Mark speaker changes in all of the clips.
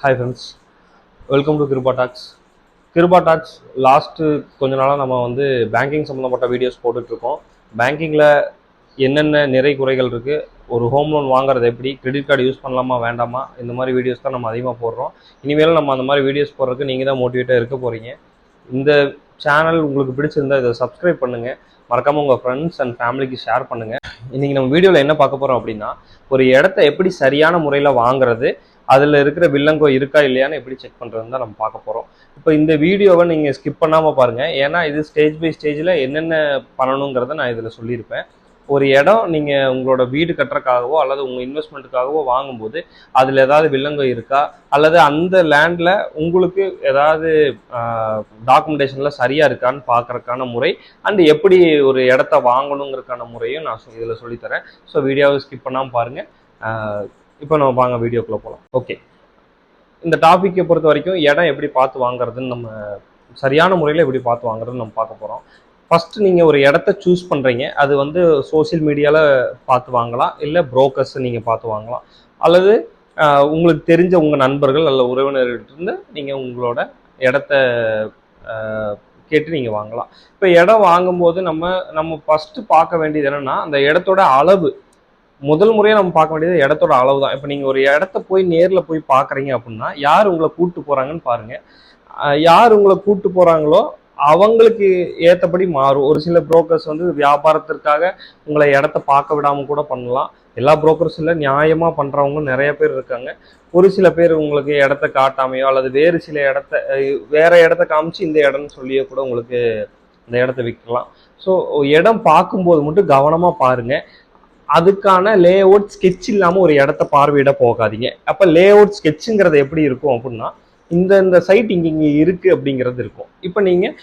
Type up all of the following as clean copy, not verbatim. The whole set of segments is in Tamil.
Speaker 1: Hi friends, welcome to Kiruba talks. Kiruba talks last கொஞ்ச நாளாக நம்ம பேங்கிங் சம்மந்தப்பட்ட வீடியோஸ் போட்டுட்ருக்கோம். பேங்கிங்கில் என்னென்ன நிறை குறைகள் இருக்குது, ஒரு ஹோம் லோன் வாங்குறது எப்படி, கிரெடிட் கார்டு யூஸ் பண்ணலாமா வேண்டாமா, இந்த மாதிரி வீடியோஸ் தான் நம்ம அதிகமாக போடுறோம். இனிமேல் நம்ம அந்த மாதிரி வீடியோஸ் போடுறதுக்கு நீங்கள் தான் மோட்டிவேட்டாக இருக்க போகிறீங்க. இந்த சேனல் உங்களுக்கு பிடிச்சிருந்தா இதை சப்ஸ்கிரைப் பண்ணுங்கள், மறக்காமல் உங்கள் ஃப்ரெண்ட்ஸ் அண்ட் ஃபேமிலிக்கு ஷேர் பண்ணுங்கள். இன்றைக்கி நம்ம வீடியோவில் என்ன பார்க்க போகிறோம் அப்படின்னா, ஒரு இடத்த எப்படி சரியான முறையில் வாங்குறது, அதில் இருக்கிற வில்லங்கோ இருக்கா இல்லையான்னு எப்படி செக் பண்ணுறதுன்னு தான் நம்ம பார்க்க போகிறோம். இப்போ இந்த வீடியோவை நீங்கள் ஸ்கிப் பண்ணாமல் பாருங்கள், ஏன்னா இது ஸ்டேஜ் பை ஸ்டேஜில் என்னென்ன பண்ணணுங்கிறத நான் இதில் சொல்லியிருப்பேன். ஒரு இடம் நீங்கள் உங்களோட வீடு கட்டுறதுக்காகவோ அல்லது உங்கள் இன்வெஸ்ட்மெண்ட்டுக்காகவோ வாங்கும்போது அதில் ஏதாவது வில்லங்கோ இருக்கா, அல்லது அந்த லேண்டில் உங்களுக்கு ஏதாவது டாக்குமெண்டேஷனில் சரியாக இருக்கான்னு பார்க்குறதுக்கான முறை அண்ட் எப்படி ஒரு இடத்த வாங்கணுங்கிறதுக்கான முறையும் நான் இதில் சொல்லித்தரேன். ஸோ வீடியோவை ஸ்கிப் பண்ணாமல் பாருங்கள். இப்போ நம்ம வாங்க வீடியோக்குள்ளே போகலாம். ஓகே, இந்த டாப்பிக்கை பொறுத்த வரைக்கும் இடம் எப்படி பார்த்து வாங்குறதுன்னு, நம்ம சரியான முறையில் எப்படி பார்த்து வாங்குறதுன்னு நம்ம பார்க்க போகிறோம். ஃபஸ்ட்டு நீங்கள் ஒரு இடத்த சூஸ் பண்ணுறீங்க, அது சோசியல் மீடியாவில் பார்த்து வாங்கலாம், இல்லை புரோக்கர்ஸ் நீங்கள் பார்த்து வாங்கலாம், அல்லது உங்களுக்கு தெரிஞ்ச உங்கள் நண்பர்கள் அல்ல உறவினர்கிட்ட நீங்கள் உங்களோட இடத்த கேட்டு நீங்கள் வாங்கலாம். இப்போ இடம் வாங்கும்போது நம்ம ஃபஸ்ட்டு பார்க்க வேண்டியது என்னென்னா, அந்த இடத்தோட அளவு. முதல் முறையாக நம்ம பார்க்க வேண்டியது இடத்தோட அளவு தான். இப்போ நீங்கள் ஒரு இடத்த போய் நேரில் போய் பார்க்குறீங்க அப்படின்னா, யார் உங்களை கூப்பிட்டு போகிறாங்கன்னு பாருங்கள். யார் உங்களை கூப்பிட்டு போகிறாங்களோ அவங்களுக்கு ஏற்றபடி மாறும். ஒரு சில புரோக்கர்ஸ் வியாபாரத்திற்காக உங்களை இடத்த பார்க்க விடாமல் கூட பண்ணலாம். எல்லா புரோக்கர்ஸில் நியாயமாக பண்ணுறவங்க நிறைய பேர் இருக்காங்க. ஒரு சில பேர் உங்களுக்கு இடத்த காட்டாமையோ அல்லது வேறு சில வேற இடத்த காமிச்சு இந்த இடம்னு சொல்லியே கூட உங்களுக்கு இந்த இடத்த விற்கலாம். ஸோ இடம் பார்க்கும்போது மட்டும் கவனமாக பாருங்கள். அதுக்கான லே அவுட் ஸ்கெட்ச் இல்லாமல் ஒரு இடத்த பார்வையிட போகாதீங்க. அப்போ லே அவுட் ஸ்கெட்சுங்கிறது எப்படி இருக்கும் அப்படின்னா, இந்த சைட் இங்கே இருக்குது அப்படிங்கிறது இருக்கும். இப்போ நீங்கள்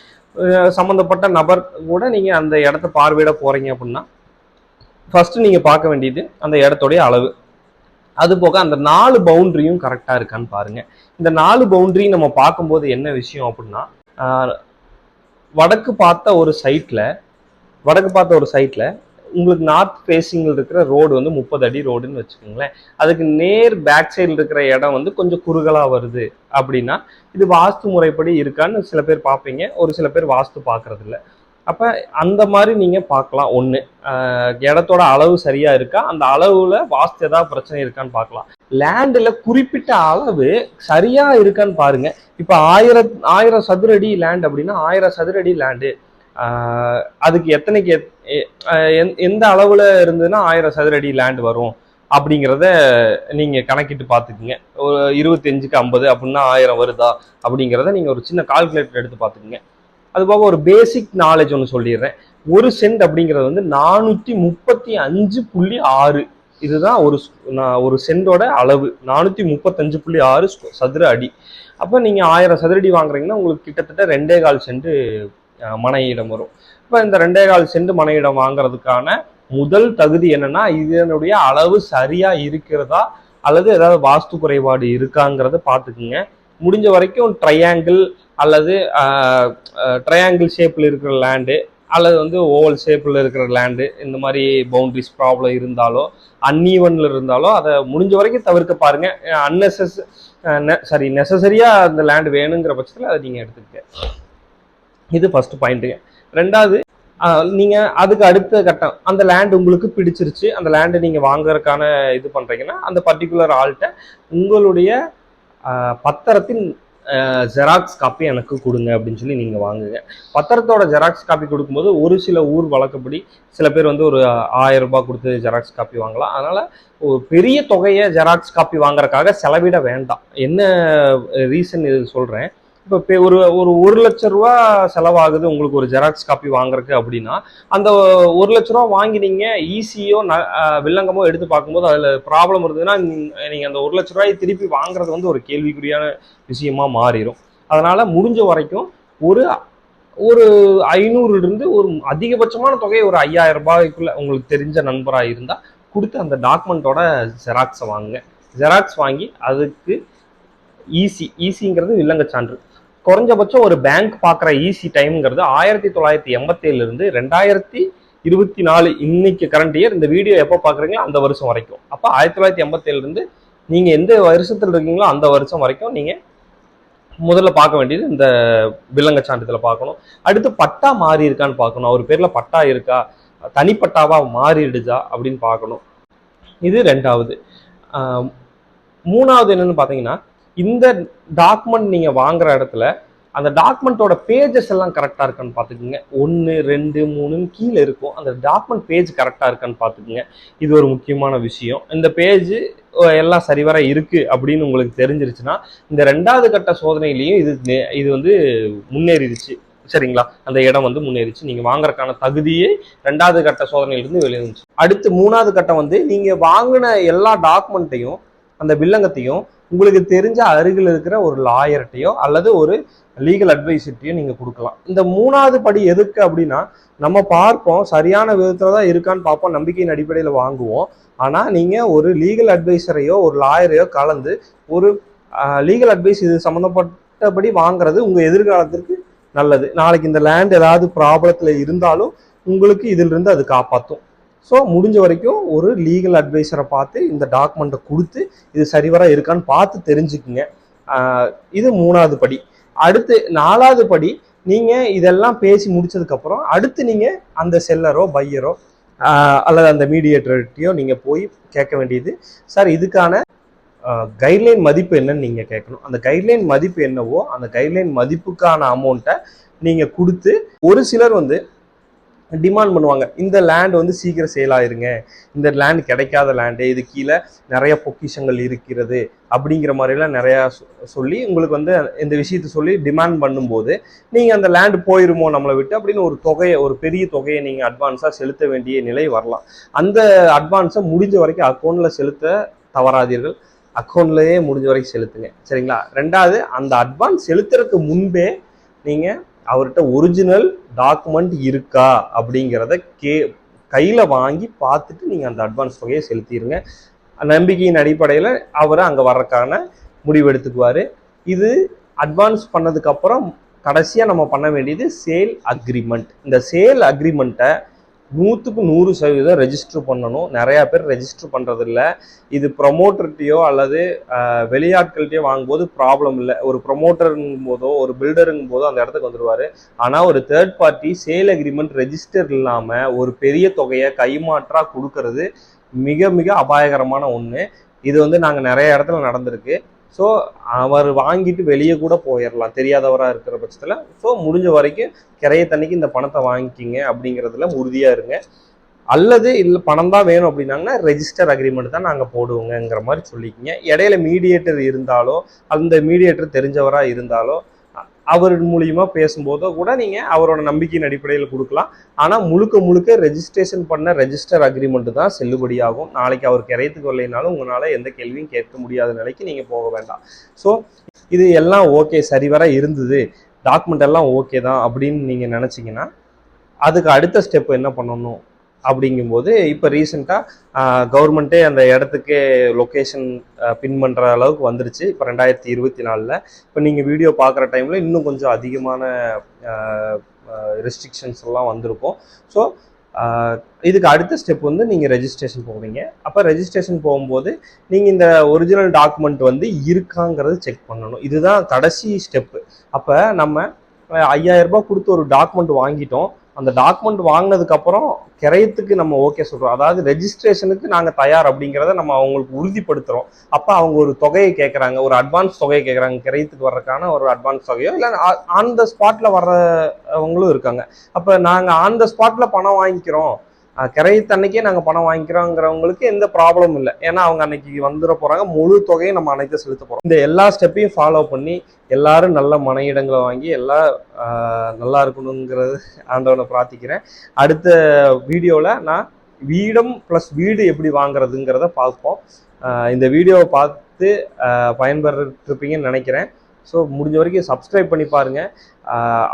Speaker 1: சம்மந்தப்பட்ட நபர் கூட நீங்கள் அந்த இடத்த பார்வையிட போகிறீங்க அப்படின்னா, ஃபஸ்ட்டு நீங்கள் பார்க்க வேண்டியது அந்த இடத்துடைய அளவு. அது போக அந்த 4 பவுண்ட்ரியும் கரெக்டாக இருக்கான்னு பாருங்கள். இந்த 4 பவுண்ட்ரியும் நம்ம பார்க்கும்போது என்ன விஷயம் அப்படின்னா, வடக்கு பார்த்த ஒரு சைட்டில் உங்களுக்கு நார்த் ஃபேஸிங்கில் இருக்கிற ரோடு 30 அடி ரோடுன்னு வச்சுக்கோங்களேன். அதுக்கு நேர் பேக் சைடில் இருக்கிற இடம் கொஞ்சம் குறுகலாக வருது அப்படின்னா, இது வாஸ்து முறைப்படி இருக்கான்னு சில பேர் பார்ப்பீங்க, ஒரு சில பேர் வாஸ்து பார்க்கறது இல்லை. அப்போ அந்த மாதிரி நீங்கள் பார்க்கலாம். ஒன்று, இடத்தோட அளவு சரியாக இருக்கா, அந்த அளவில் வாஸ்து ஏதாவது பிரச்சனை இருக்கான்னு பார்க்கலாம். லேண்டில் குறிப்பிட்ட அளவு சரியாக இருக்கான்னு பாருங்கள். இப்போ 1000 சதுர அடி லேண்ட் அப்படின்னா 1000 சதுர அடி லேண்டு அதுக்கு எத்தனைக்கு எந்த அளவில் இருந்ததுன்னா 1000 சதுர அடி லேண்ட் வரும் அப்படிங்கிறத நீங்கள் கணக்கிட்டு பார்த்துக்குங்க. ஒரு 25க்கு 50 அப்படின்னா 1000 வருதா அப்படிங்கிறத நீங்கள் ஒரு சின்ன கால்குலேட்டர் எடுத்து பார்த்துக்குங்க. அதுபோக ஒரு பேசிக் நாலேஜ் ஒன்று சொல்லிடுறேன். ஒரு சென்ட் அப்படிங்கிறது 435.6. இதுதான் ஒரு சென்டோட அளவு. 435.6 சதுர அடி. அப்போ நீங்கள் 1000 சதுர அடி வாங்குறீங்கன்னா உங்களுக்கு கிட்டத்தட்ட 2.25 சென்ட் மனை இடம் வரும். இப்போ இந்த 2.25 சென்ட் மனை இடம் வாங்குறதுக்கான முதல் தகுதி என்னன்னா, இதனுடைய அளவு சரியா இருக்கிறதா அல்லது ஏதாவது வாஸ்து குறைபாடு இருக்காங்கிறத பார்த்துக்குங்க. முடிஞ்ச வரைக்கும் ட்ரையாங்கிள் அல்லது ட்ரையாங்கிள் ஷேப்பில் இருக்கிற லேண்டு அல்லது ஓவல் ஷேப்பில் இருக்கிற லேண்டு, இந்த மாதிரி பவுண்டரிஸ் ப்ராப்ளம் இருந்தாலோ அன்ஈவனில் இருந்தாலோ அதை முடிஞ்ச வரைக்கும் தவிர்க்க பாருங்க. நெசசரியாக அந்த லேண்டு வேணுங்கிற பட்சத்தில் அதை நீங்கள் எடுத்துக்க. இது ஃபர்ஸ்ட் பாயிண்ட்டுங்க. ரெண்டாவது, நீங்கள் அதுக்கு அடுத்த கட்டம், அந்த லேண்ட் உங்களுக்கு பிடிச்சிருச்சு, அந்த லேண்டை நீங்கள் வாங்குறதுக்கான இது பண்ணுறீங்கன்னா அந்த பர்டிகுலர் ஆள்கிட்ட உங்களுடைய பத்திரத்தின் ஜெராக்ஸ் காப்பி எனக்கு கொடுங்க அப்படின்னு சொல்லி நீங்கள் வாங்குங்க. பத்திரத்தோட ஜெராக்ஸ் காப்பி கொடுக்கும்போது ஒரு சில ஊர் வழக்கப்படி சில பேர் ஒரு 1000 ரூபாய் கொடுத்து ஜெராக்ஸ் காப்பி வாங்கலாம். அதனால் ஒரு பெரிய தொகையை ஜெராக்ஸ் காப்பி வாங்குறதுக்காக செலவிட வேண்டாம். என்ன ரீசன் இது சொல்கிறேன், இப்போ ஒரு 1 லட்ச ரூபா செலவாகுது உங்களுக்கு ஒரு ஜெராக்ஸ் காப்பி வாங்குறதுக்கு அப்படின்னா, அந்த 1 லட்ச ரூபா வாங்கி நீங்கள் ஈஸியோ வில்லங்கமோ எடுத்து பார்க்கும்போது அதில் ப்ராப்ளம் இருந்ததுன்னா நீங்கள் அந்த 1 லட்ச ரூபாய் திருப்பி வாங்குறது ஒரு கேள்விக்குறியான விஷயமா மாறிடும். அதனால் முடிஞ்ச வரைக்கும் ஒரு 500 ஒரு அதிகபட்சமான தொகை ஒரு 5000 ரூபாய்க்குள்ள உங்களுக்கு தெரிஞ்ச நண்பராக இருந்தால் கொடுத்து அந்த டாக்குமெண்ட்டோட ஜெராக்ஸை வாங்குங்க. ஜெராக்ஸ் வாங்கி அதுக்கு ஈஸிங்கிறது வில்லங்க சான்று. குறைஞ்சபட்சம் ஒரு பேங்க் பார்க்குற ஈஸி டைம்ங்கிறது 1987 2024 இன்னைக்கு கரண்ட் இயர். இந்த வீடியோ எப்போ பார்க்குறீங்களோ அந்த வருஷம் வரைக்கும். அப்போ 1987 நீங்கள் எந்த வருஷத்தில் இருக்கீங்களோ அந்த வருஷம் வரைக்கும் நீங்கள் முதல்ல பார்க்க வேண்டியது இந்த வில்லங்க சான்றிதழை பார்க்கணும். அடுத்து பட்டா மாறி இருக்கான்னு பார்க்கணும். அவர் பேரில் பட்டா இருக்கா, தனிப்பட்டாவா மாறிடுதா அப்படின்னு பார்க்கணும். இது 2வது. 3வது என்னன்னு பார்த்தீங்கன்னா, இந்த டாக்குமெண்ட் நீங்கள் வாங்குற இடத்துல அந்த டாக்குமெண்ட்டோட பேஜஸ் எல்லாம் கரெக்டாக இருக்கான்னு பார்த்துக்குங்க. 1, 2, 3ன்னு கீழே இருக்கும். அந்த டாக்குமெண்ட் பேஜ் கரெக்டாக இருக்கான்னு பார்த்துக்குங்க. இது ஒரு முக்கியமான விஷயம். இந்த பேஜ் எல்லாம் சரிவர இருக்கு அப்படின்னு உங்களுக்கு தெரிஞ்சிருச்சுன்னா, இந்த 2வது கட்ட சோதனையிலையும் இது வந்து முன்னேறிடுச்சு. சரிங்களா? அந்த இடம் வந்து முன்னேறிச்சு. நீங்க வாங்குறதுக்கான தகுதியே 2வது கட்ட சோதனையிலிருந்து வெளியே வந்துச்சு. அடுத்து 3வது கட்டம் வந்து நீங்க வாங்கின எல்லா டாக்குமெண்ட்டையும் அந்த வில்லங்கத்தையும் உங்களுக்கு தெரிஞ்ச அருகில் இருக்கிற ஒரு லாயர்கிட்டையோ அல்லது ஒரு லீகல் அட்வைசர்ட்டையோ நீங்க கொடுக்கலாம். இந்த 3வது படி எதுக்கு அப்படின்னா, நம்ம பார்ப்போம் சரியான விதத்துல தான் இருக்கான்னு பார்ப்போம், நம்பிக்கையின் அடிப்படையில் வாங்குவோம். ஆனா நீங்க ஒரு லீகல் அட்வைசரையோ ஒரு லாயரையோ கலந்து ஒரு லீகல் அட்வைஸ் இது சம்மந்தப்பட்டபடி வாங்குறது உங்க எதிர்காலத்திற்கு நல்லது. நாளைக்கு இந்த லேண்ட் ஏதாவது ப்ராப்ளத்துல இருந்தாலும் உங்களுக்கு இதுல இருந்து அது காப்பாற்றும். ஸோ முடிஞ்ச வரைக்கும் ஒரு லீகல் அட்வைசரை பார்த்து இந்த டாக்குமெண்ட்டை கொடுத்து இது சரிவர இருக்கான்னு பார்த்து தெரிஞ்சுக்குங்க. இது 3வது படி. அடுத்து 4வது படி, நீங்க இதெல்லாம் பேசி முடிச்சதுக்கப்புறம் அடுத்து நீங்க அந்த செல்லரோ பையரோ அல்லது அந்த மீடியேட்டர்கிட்டையோ நீங்க போய் கேட்க வேண்டியது, சார் இதுக்கான கைட்லைன் மதிப்பு என்னன்னு நீங்க கேட்கணும். அந்த கைட்லைன் மதிப்பு என்னவோ அந்த கைட்லைன் மதிப்புக்கான அமௌண்ட்டை நீங்க கொடுத்து, ஒரு சிலர் வந்து டிமாண்ட் பண்ணுவாங்க, இந்த லேண்ட் வந்து சீக்கிரம் சேல் ஆயிருங்க, இந்த லேண்ட் கிடைக்காத லேண்டு, இது கீழே நிறைய பொக்கிஷங்கள் இருக்கிறது அப்படிங்கிற மாதிரிலாம் நிறையா சொல்லி உங்களுக்கு வந்து இந்த விஷயத்த சொல்லி டிமாண்ட் பண்ணும்போது நீங்கள் அந்த லேண்டு போயிருமோ நம்மளை விட்டு அப்படின்னு ஒரு பெரிய தொகையை நீங்கள் அட்வான்ஸாக செலுத்த வேண்டிய நிலை வரலாம். அந்த அட்வான்ஸை முடிஞ்ச வரைக்கும் அக்கௌண்ட்டில் செலுத்த தவறாதீர்கள். அக்கௌண்ட்லேயே முடிஞ்ச வரைக்கும் செலுத்துங்க. சரிங்களா? 2வது, அந்த அட்வான்ஸ் செலுத்துறதுக்கு முன்பே நீங்கள் அவர்கிட்ட ஒரிஜினல் டாக்குமெண்ட் இருக்கா அப்படிங்கிறத கையில் வாங்கி பார்த்துட்டு நீங்கள் அந்த அட்வான்ஸ் தொகையை செலுத்திடுங்க. நம்பிக்கையின் அடிப்படையில் அவர் அங்கே வர்றதுக்கான முடிவு எடுத்துக்குவார். இது அட்வான்ஸ் பண்ணதுக்கப்புறம் கடைசியாக நம்ம பண்ண வேண்டியது சேல் அக்ரிமெண்ட். இந்த சேல் அக்ரிமெண்ட்டை 100% ரெஜிஸ்டர் பண்ணணும். நிறையா பேர் ரெஜிஸ்டர் பண்ணுறதில்ல. இது ப்ரொமோட்டர்கிட்டையோ அல்லது வெளியாட்கள்கிட்டையோ வாங்கும்போது ப்ராப்ளம் இல்லை. ஒரு ப்ரொமோட்டருங்கும் போதோ ஒரு பில்டருங்கும் போதோ அந்த இடத்துக்கு வந்துடுவார். ஆனால் ஒரு third party sale agreement register இல்லாமல் ஒரு பெரிய தொகையை கைமாற்றாக கொடுக்கறது மிக மிக அபாயகரமான ஒன்று. இது வந்து நாங்கள் நிறைய இடத்துல நடந்திருக்கு. ஸோ அவர் வாங்கிட்டு வெளியே கூட போயிடலாம் தெரியாதவராக இருக்கிற பட்சத்தில். ஸோ முடிஞ்ச வரைக்கும் கிரையத்தன்னைக்கு இந்த பணத்தை வாங்கிக்கிங்க அப்படிங்கிறதுல உறுதியாக இருங்க. அல்லது இல்லை பணம் தான் வேணும் அப்படின்னாங்கன்னா ரெஜிஸ்டர் அக்ரிமெண்ட் தான் நாங்கள் போடுவோங்கிற மாதிரி சொல்லிக்கிங்க. இடையில மீடியேட்டர் இருந்தாலோ அந்த மீடியேட்டர் தெரிஞ்சவராக இருந்தாலோ அவர் மூலியமா பேசும்போதோ கூட நீங்கள் அவரோட நம்பிக்கையின் அடிப்படையில் கொடுக்கலாம். ஆனால் முழுக்க ரெஜிஸ்ட்ரேஷன் பண்ண ரெஜிஸ்டர் அக்ரிமெண்ட் தான் செல்லுபடியாகும். நாளைக்கு அவர் கிரையத்துக்கு வரலைனாலும் உங்களால் எந்த கேள்வியும் கேட்க முடியாத நிலைக்கு நீங்கள் போக வேண்டாம். ஸோ இது எல்லாம் ஓகே, சரிவர இருந்தது, டாக்குமெண்ட் எல்லாம் ஓகே தான் அப்படின்னு நீங்கள் நினச்சிங்கன்னா அதுக்கு அடுத்த ஸ்டெப் என்ன பண்ணணும் அப்படிங்கும்போது, இப்போ ரீசெண்டாக கவர்மெண்ட்டே அந்த இடத்துக்கே லொக்கேஷன் பின் பண்ணுற அளவுக்கு வந்துருச்சு. இப்போ 2024. இப்போ நீங்கள் வீடியோ பார்க்குற டைமில் இன்னும் கொஞ்சம் அதிகமான ரெஸ்ட்ரிக்ஷன்ஸ் எல்லாம் வந்திருக்கும். ஸோ இதுக்கு அடுத்த ஸ்டெப் வந்து நீங்கள் ரெஜிஸ்ட்ரேஷன் போவீங்க. அப்போ ரெஜிஸ்ட்ரேஷன் போகும்போது நீங்கள் இந்த ஒரிஜினல் டாக்குமெண்ட் வந்து இருக்காங்கிறது செக் பண்ணணும். இதுதான் கடைசி ஸ்டெப்பு. அப்போ நம்ம 5000 ரூபாய் கொடுத்து ஒரு டாக்குமெண்ட் வாங்கிட்டோம். அந்த டாக்குமெண்ட் வாங்கினதுக்கப்புறம் கிரையத்துக்கு நம்ம ஓகே சொல்கிறோம், அதாவது ரெஜிஸ்ட்ரேஷனுக்கு நாங்கள் தயார் அப்படிங்கிறத நம்ம அவங்களுக்கு உறுதிப்படுத்துகிறோம். அப்போ அவங்க ஒரு தொகையை கேட்குறாங்க, ஒரு அட்வான்ஸ் தொகையை கேட்குறாங்க, கிரையத்துக்கு வர்றதுக்கான ஒரு அட்வான்ஸ் தொகையோ இல்லை ஆன் த ஸ்பாட்டில் வர்றவங்களும் இருக்காங்க. அப்போ நாங்கள் ஆன் த ஸ்பாட்டில் பணம் வாங்கிக்கிறோம், கிரையத்தன்னைக்கே நாங்கள் பணம் வாங்கிக்கிறோங்கிறவங்களுக்கு எந்த ப்ராப்ளம் இல்லை. ஏன்னா அவங்க அன்னைக்கு வந்துட போகிறாங்க, முழு தொகையை நம்ம அன்னைக்கு செலுத்த போகிறோம். இந்த எல்லா ஸ்டெப்பையும் ஃபாலோ பண்ணி எல்லாரும் நல்ல மனையிடங்களை வாங்கி எல்லாம் நல்லா இருக்கணுங்கிறது ஆண்டவனை பிரார்த்திக்கிறேன். அடுத்த வீடியோவில் நான் வீடம் ப்ளஸ் வீடு எப்படி வாங்குறதுங்கிறத பார்ப்போம். இந்த வீடியோவை பார்த்து பயன்பெற்றிருப்பீங்கன்னு நினைக்கிறேன். ஸோ முடிஞ்ச வரைக்கும் சப்ஸ்கிரைப் பண்ணி பாருங்கள்.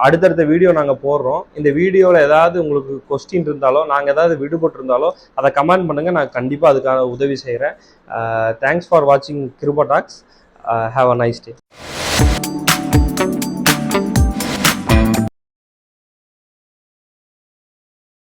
Speaker 1: அடுத்தடுத்த வீடியோ நாங்கள் போடுறோம். இந்த வீடியோவில் ஏதாவது உங்களுக்கு கொஸ்டின் இருந்தாலோ நாங்கள் ஏதாவது விடுபட்டிருந்தாலோ அதை கமெண்ட் பண்ணுங்கள், நான் கண்டிப்பாக அதுக்கான உதவி செய்கிறேன். தேங்க்ஸ் ஃபார் வாட்சிங் Kiruba talks. Have a nice day.